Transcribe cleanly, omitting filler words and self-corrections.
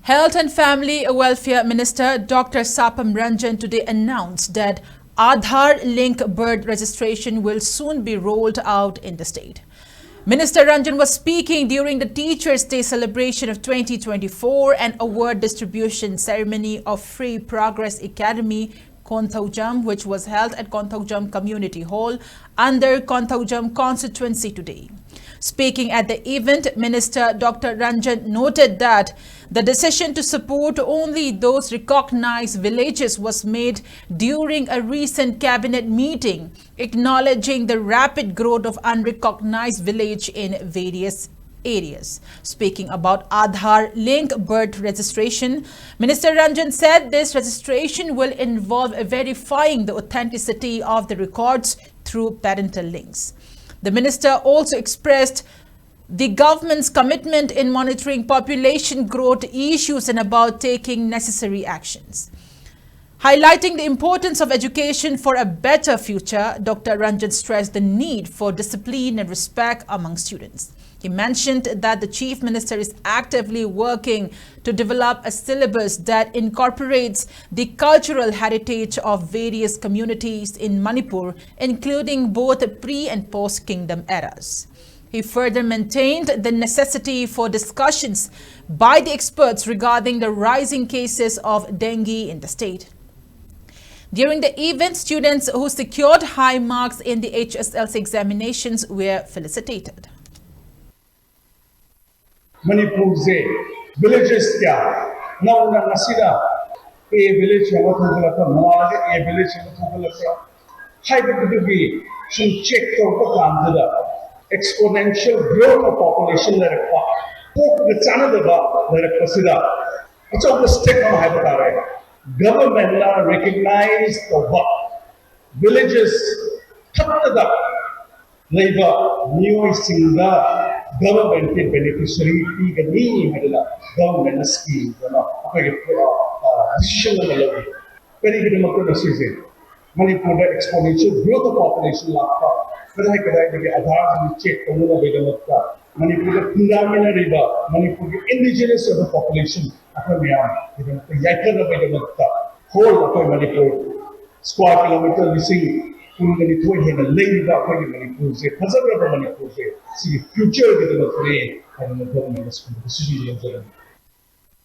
Health and Family Welfare Minister Dr. Sapam Ranjan today announced that Aadhaar link birth registration will soon be rolled out in the state. Minister Ranjan was speaking during the Teachers' Day celebration of 2024 and award distribution ceremony of Free Progress Academy, Konthaujam, which was held at Konthaujam Community Hall under Konthaujam constituency today. Speaking at the event, Minister Dr. Ranjan noted that the decision to support only those recognized villages was made during a recent cabinet meeting, acknowledging the rapid growth of unrecognized village in various areas. Speaking about Aadhaar link birth registration, Minister Ranjan said this registration will involve verifying the authenticity of the records through parental links. The minister also expressed the government's commitment in monitoring population growth issues and about taking necessary actions. Highlighting the importance of education for a better future, Dr. Ranjan stressed the need for discipline and respect among students. He mentioned that the Chief Minister is actively working to develop a syllabus that incorporates the cultural heritage of various communities in Manipur, including both pre- and post-kingdom eras. He further maintained the necessity for discussions by the experts regarding the rising cases of dengue in the state. During the event, students who secured high marks in the HSLC examinations were felicitated. Manipur se villages kya na una nasira a village hawathugala ka mawage a village hawathugala ka hybrid some check to ka exponential growth of population la rakha pok the channel da la rakha sida acha wo step हम है बता रहे हैं government la recognize the work villages thapda labor new singa government के beneficiary की गनी है ना government scheme ना अपने decision में लगे करी की मतलब नसीब से Manipur exponential growth of population लाता कदाई कदाई देखिए आधार से check करने का बेटा लगता Manipur के fundamental रिबा Manipur के indigenous of the population अपने में आम बेटा लगता याकर का बेटा लगता whole अपने Manipur square kilometer missing पूरी थोड़ी है ना लेकिन अपने Manipur से फसल का Manipur से सी future के लिए है ना government decision लेने